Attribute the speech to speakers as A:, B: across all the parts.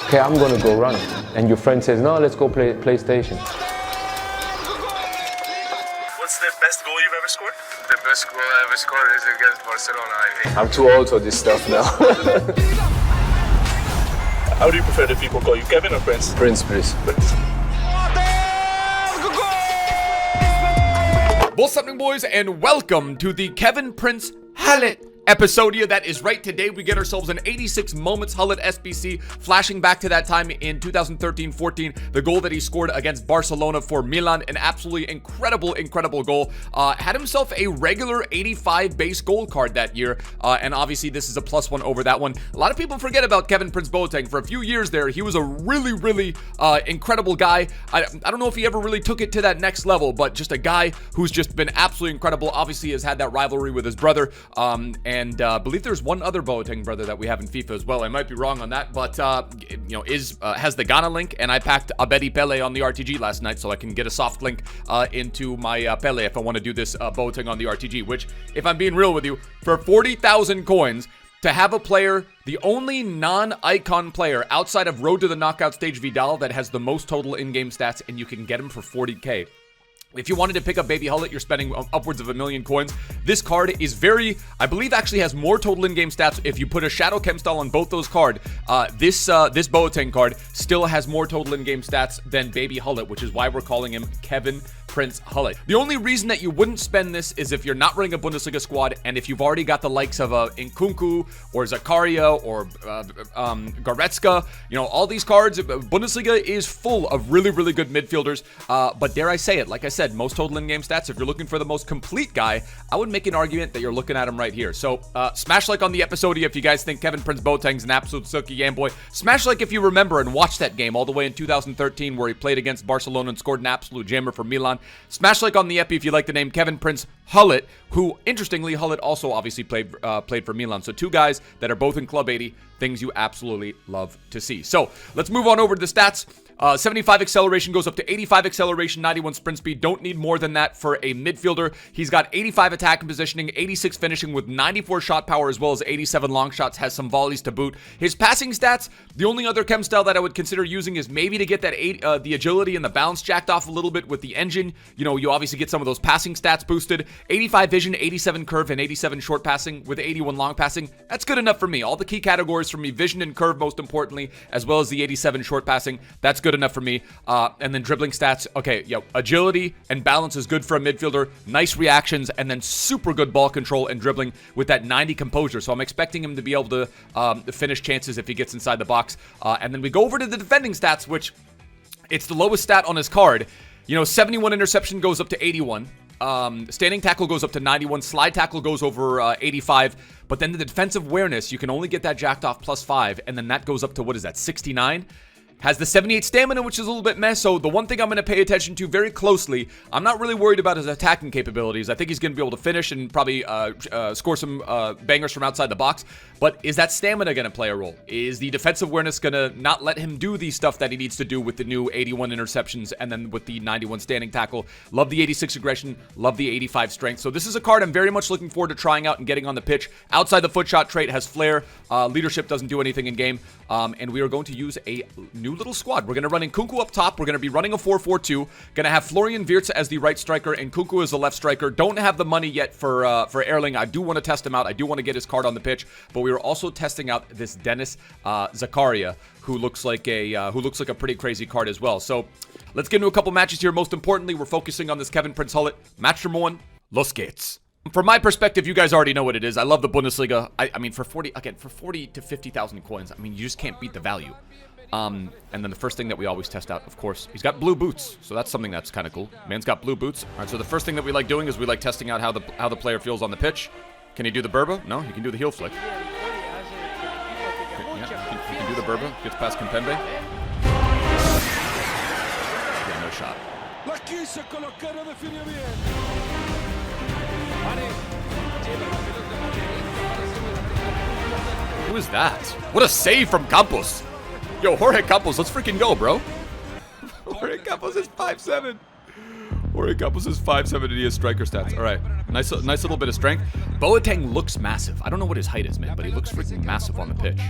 A: okay, I'm gonna go run. And your friend says, no, let's go play PlayStation.
B: What's the best goal you've ever scored?
C: The best goal I ever scored is against Barcelona, I think.
A: I'm too old for this stuff now.
B: How do you prefer that people call you, Kevin or Prince?
A: Prince, please.
D: What's happening, boys, and welcome to the Kevin Prince GULLIT episodia. That is right. Today we get ourselves an 86 moments GULLIT SBC, flashing back to that time in 2013-14, the goal that he scored against Barcelona for Milan, an absolutely incredible goal. Had himself a regular 85 base gold card that year, and obviously this is a +1 over that one. A lot of people forget about Kevin Prince Boateng. For a few years there, he was a really incredible guy. I don't know if he ever really took it to that next level, but just a guy who's just been absolutely incredible. Obviously has had that rivalry with his brother, and I believe there's one other Boateng brother that we have in FIFA as well. I might be wrong on that, but you know, has the Ghana link, and I packed Abedi Pele on the RTG last night, so I can get a soft link into my Pele if I want to do this Boateng on the RTG. Which, if I'm being real with you, for 40,000 coins to have a player, the only non-icon player outside of Road to the Knockout Stage Vidal that has the most total in-game stats, and you can get him for 40k. If you wanted to pick up Baby GULLIT, you're spending upwards of 1 million coins. This card is I believe actually has more total in-game stats. If you put a Shadow Chem style on both those cards, this Boateng card still has more total in-game stats than Baby GULLIT, which is why we're calling him Kevin Prince GULLIT. The only reason that you wouldn't spend this is if you're not running a Bundesliga squad, and if you've already got the likes of Nkunku or Zakaria or Goretzka. You know, all these cards, Bundesliga is full of really good midfielders, but dare I say it, like I said, most total in-game stats. If you're looking for the most complete guy, I would make an argument that you're looking at him right here. So smash like on the episode if you guys think Kevin Prince Boateng's an absolute silky game boy. Smash like if you remember and watched that game all the way in 2013 where he played against Barcelona and scored an absolute jammer for Milan. Smash like on the epi if you like the name Kevin Prince GULLIT, who, interestingly, GULLIT also obviously played for Milan. So two guys that are both in Club 80, things you absolutely love to see. So let's move on over to the stats. 75 acceleration goes up to 85 acceleration, 91 sprint speed. Don't need more than that for a midfielder. He's got 85 attack and positioning, 86 finishing with 94 shot power, as well as 87 long shots, has some volleys to boot. His passing stats, the only other chem style that I would consider using is maybe to get that the agility and the balance jacked off a little bit with the engine. You know, you obviously get some of those passing stats boosted. 85 vision, 87 curve, and 87 short passing with 81 long passing. That's good enough for me. All the key categories for me, vision and curve most importantly, as well as the 87 short passing. That's good enough for me. And then dribbling stats. Okay, agility and balance is good for a midfielder. Nice reactions, and then super good ball control and dribbling with that 90 composure. So I'm expecting him to be able to finish chances if he gets inside the box. And then we go over to the defending stats, which it's the lowest stat on his card. You know, 71 interception goes up to 81. Standing tackle goes up to 91. Slide tackle goes over 85. But then the defensive awareness, you can only get that jacked off +5. And then that goes up to, what is that, 69? Has the 78 stamina, which is a little bit mess. So the one thing I'm going to pay attention to very closely, I'm not really worried about his attacking capabilities. I think he's going to be able to finish and probably score some bangers from outside the box. But is that stamina going to play a role? Is the defensive awareness going to not let him do the stuff that he needs to do with the new 81 interceptions and then with the 91 standing tackle? Love the 86 aggression. Love the 85 strength. So this is a card I'm very much looking forward to trying out and getting on the pitch. Outside the foot shot trait, has flair. Leadership doesn't do anything in game. And we are going to use a new little squad. We're going to run Nkunku up top. We're going to be running a 4-4-2. Going to have Florian Wirtz as the right striker and Nkunku as the left striker. Don't have the money yet for Erling. I do want to test him out. I do want to get his card on the pitch. But we are also testing out this Dennis Zakaria, who looks like a pretty crazy card as well. So let's get into a couple matches here. Most importantly, we're focusing on this Kevin Prince GULLIT. Match number 1, Los Gates. From my perspective, you guys already know what it is. I love the Bundesliga. I mean, for 40 to 50,000 coins, I mean, you just can't beat the value. And then the first thing that we always test out, of course, he's got blue boots. So that's something that's kind of cool. Man's got blue boots. All right, so the first thing that we like doing is we like testing out how the player feels on the pitch. Can he do the Burba? No, he can do the heel flick. Yeah, he can do the Burba. Gets past Kimpembe. Yeah, no shot. Who is that? What a save from Campos. Yo, Jorge Campos, let's freaking go, bro. Jorge Campos is 5'7". Jorge Campos is 5'7" and he has striker stats. All right, nice little bit of strength. Boateng looks massive. I don't know what his height is, man, but he looks freaking massive on the pitch.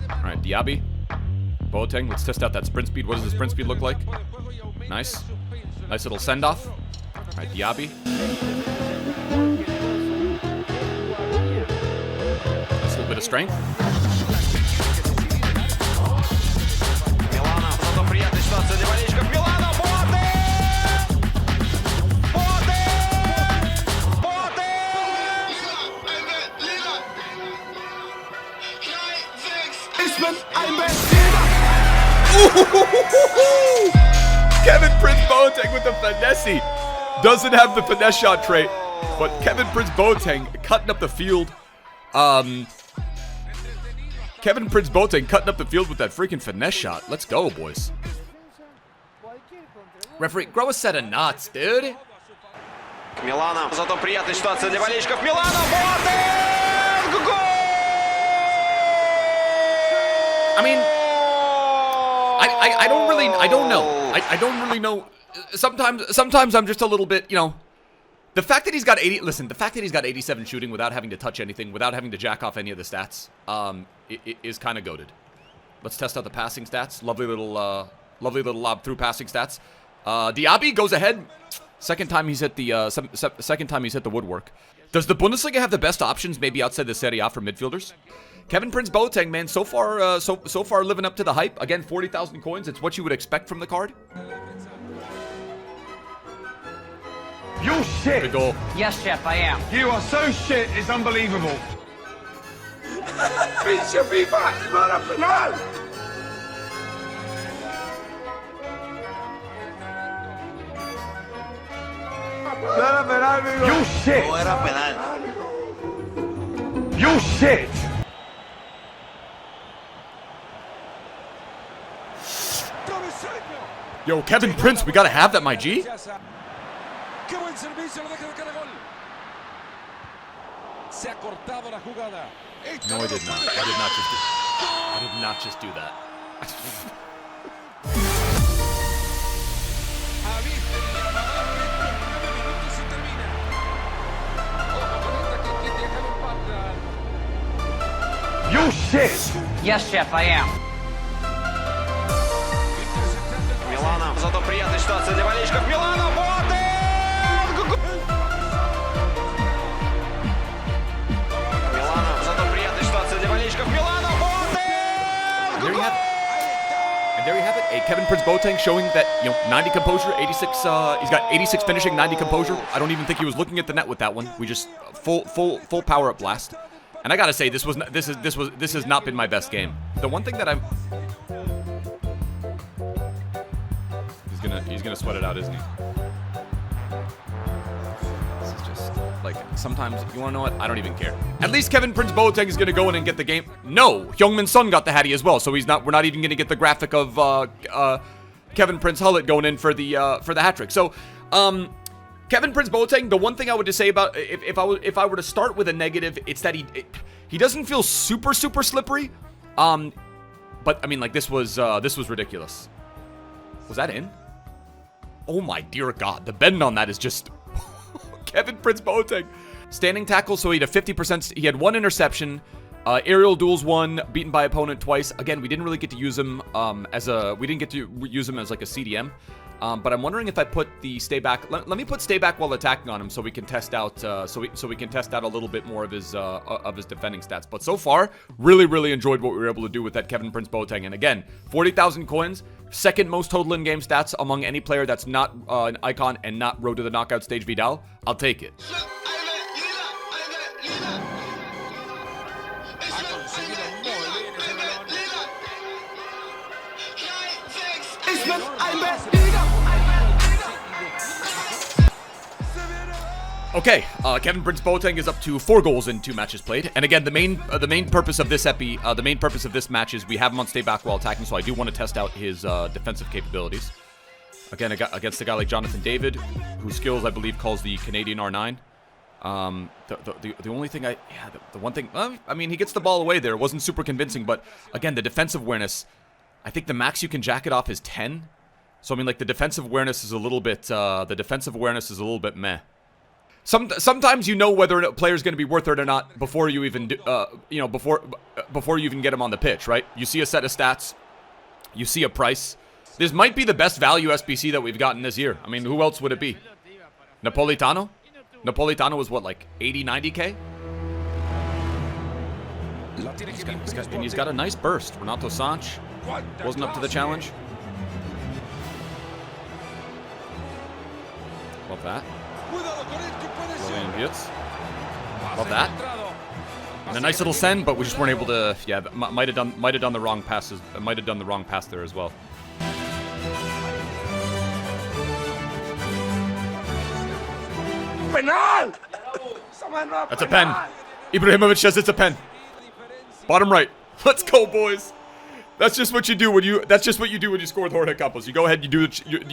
D: All right, Diaby. BOATENG. Let's test out that sprint speed. What does the sprint speed look like? Nice. Nice little send-off. All right, Diaby. Nice little bit of strength. Kevin Prince Boateng with the finesse. Doesn't have the finesse shot trait, but Kevin Prince Boateng cutting up the field. Kevin Prince Boateng cutting up the field with that freaking finesse shot. Let's go, boys. Referee, grow a set of knots, dude.
E: Милана, зато приятная ситуация для болельщиков Милана. Боатенг! Гол!
D: I mean, I don't know. I don't really know. Sometimes I'm just a little bit, you know, the fact that he's got 80, listen, the fact that he's got 87 shooting without having to touch anything, without having to jack off any of the stats, is kind of goated. Let's test out the passing stats. Lovely little lob through passing stats. Diaby goes ahead. Second time he's hit the second time he's hit the woodwork. Does the Bundesliga have the best options maybe outside the Serie A for midfielders? Kevin Prince Boateng, man, so far so far living up to the hype. Again, 40,000 coins. It's what you would expect from the card.
F: You're shit.
D: Good goal.
G: Yes, Chef, I am.
F: You are so shit, it's unbelievable.
C: Pinche FIFA, no era penal.
F: You shit.
C: No era penal.
F: You shit.
D: Yo, Kevin Prince, we gotta have that, my G.
H: Qué buen servicio, lo deja de cara gol. Se ha cortado la jugada.
D: No, I did not. I did not just do that.
F: You shit.
G: Yes, Chef, I am.
E: Милана, зато приятная ситуация для болельщиков Милана. Боатенг! Милана, зато приятная ситуация для болельщиков Милана. Боатенг!
D: There you have it. And there you have it. A Kevin Prince Boateng showing that, you know, 90 composure, 86. He's got 86 finishing, 90 composure. I don't even think he was looking at the net with that one. We just full power up blast. And I gotta say, this has not been my best game. The one thing that I'm he's gonna sweat it out, isn't he? This is just like sometimes you wanna know what? I don't even care. At least Kevin Prince Boateng is gonna go in and get the game. No, Heung-min Son got the Hattie as well, so we're not even gonna get the graphic of Kevin Prince Hullet going in for the hat trick. So Kevin Prince Boateng, the one thing I would just say about if I were to start with a negative, it's that he doesn't feel super slippery. But I mean, like this was ridiculous. Was that in? Oh my dear God, the bend on that is just Kevin Prince Boateng. Standing tackle, so he had a 50%. He had one interception. Aerial duels one, beaten by opponent twice. Again, we didn't really get to use him as like a CDM. But I'm wondering if I put the stay back. Let me put stay back while attacking on him, so we can test out. So we can test out a little bit more of his defending stats. But so far, really enjoyed what we were able to do with that Kevin Prince Boateng. And again, 40,000 coins, second most total in-game stats among any player that's not an icon and not road to the knockout stage Vidal. I'll take it. Okay, Kevin Prince Boateng is up to 4 goals in 2 matches played. And again, the main purpose of this the main purpose of this match is we have him on stay back while attacking, so I do want to test out his defensive capabilities. Again, against a guy like Jonathan David, whose skills I believe calls the Canadian R9. The only thing the one thing, I mean, he gets the ball away there. It wasn't super convincing, but again, the defensive awareness, I think the max you can jack it off is 10. So I mean, like the defensive awareness is a little bit meh. Sometimes you know whether a player is going to be worth it or not before you even before you even get him on the pitch, right? You see a set of stats, you see a price. This might be the best value SBC that we've gotten this year. I mean, who else would it be? Napolitano? Napolitano was what, like 80, 90K? He's got a nice burst. Renato Sanch wasn't up to the challenge. Love that. Love that. And a nice little send, but we just weren't able to. Yeah, might have done the wrong passes. Might have done the wrong pass there as well. That's a pen. Ibrahimovic says it's a pen. Bottom right. Let's go, boys. That's just what you do when you. That's just what you do when you score with Jorge Campos. You go ahead. You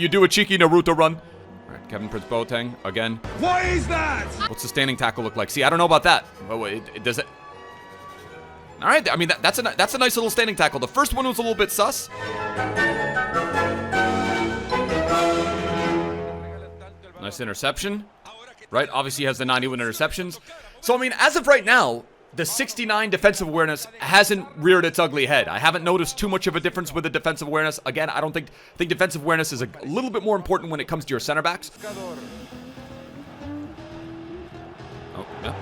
D: do a cheeky Naruto run. All right, Kevin Prince Boateng again.
F: What is that?
D: What's the standing tackle look like? See, I don't know about that. Oh wait, does it? All right. I mean, that's a nice little standing tackle. The first one was a little bit sus. Nice interception. Right, obviously he has the 91 interceptions. So, I mean, as of right now, the 69 defensive awareness hasn't reared its ugly head. I haven't noticed too much of a difference with the defensive awareness. Again, I think defensive awareness is a little bit more important when it comes to your center backs. Oh, yeah.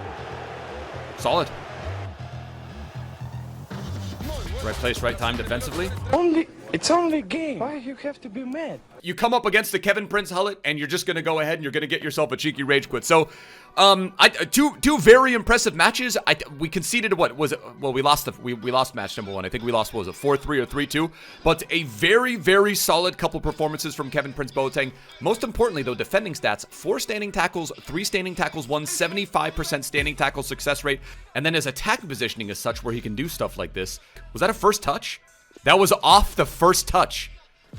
D: Solid. Right place, right time defensively.
F: It's only a game. Why you have to be mad?
D: You come up against the Kevin Prince Hullet, and you're just going to go ahead and you're going to get yourself a cheeky rage quit. So, two very impressive matches. We conceded what was it? Well, we lost match number 1. I think we lost, what was it, 4-3 or 3-2? But a very, very solid couple performances from Kevin Prince Boateng. Most importantly, though, defending stats: 4 standing tackles, 3 standing tackles, 75% standing tackle success rate, and then his attacking positioning is such where he can do stuff like this. Was that a first touch? That was off the first touch.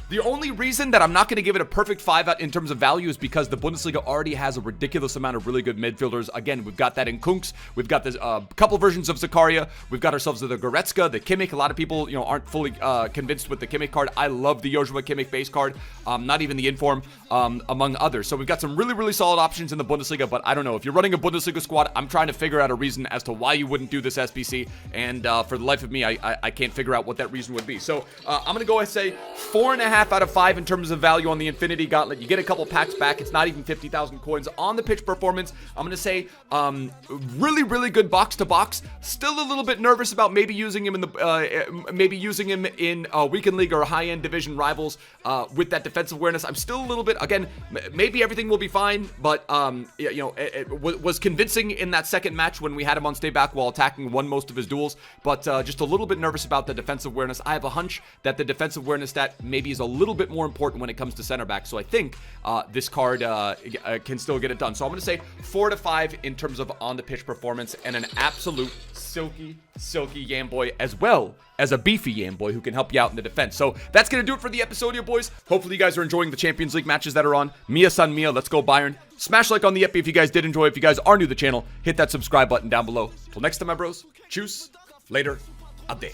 D: The only reason that I'm not going to give it a perfect 5 out in terms of value is because the Bundesliga already has a ridiculous amount of really good midfielders. Again, we've got that in Kunks. We've got this couple versions of Zakaria. We've got ourselves the Goretzka, the Kimmich. A lot of people, aren't fully convinced with the Kimmich card. I love the Joshua Kimmich base card. Not even the inform, among others. So we've got some really, really solid options in the Bundesliga. But I don't know, if you're running a Bundesliga squad, I'm trying to figure out a reason as to why you wouldn't do this SBC. And for the life of me, I can't figure out what that reason would be. So I'm going to go ahead and say 4.5 out of 5 in terms of value on the Infinity Gauntlet. You get a couple packs back. It's not even 50,000 coins. On the pitch performance, I'm going to say really, really good box to box. Still a little bit nervous about maybe using him in the weekend league or high-end division rivals with that defensive awareness. I'm still a little bit, again, maybe everything will be fine, but it was convincing in that second match when we had him on stay back while attacking, won most of his duels, but just a little bit nervous about the defensive awareness. I have a hunch that the defensive awareness stat maybe is a little bit more important when it comes to center back. So I think this card can still get it done. So I'm going to say 4 to 5 in terms of on the pitch performance, and an absolute silky Yam Boy, as well as a beefy Yam Boy who can help you out in the defense. So that's going to do it for the episode here, boys. Hopefully you guys are enjoying the Champions League matches that are on. Mia San Mia, let's go Bayern. Smash like on the epi if you guys did enjoy. If you guys are new to the channel, hit that subscribe button down below. Till next time, my bros. Tschüss. Later. Ade.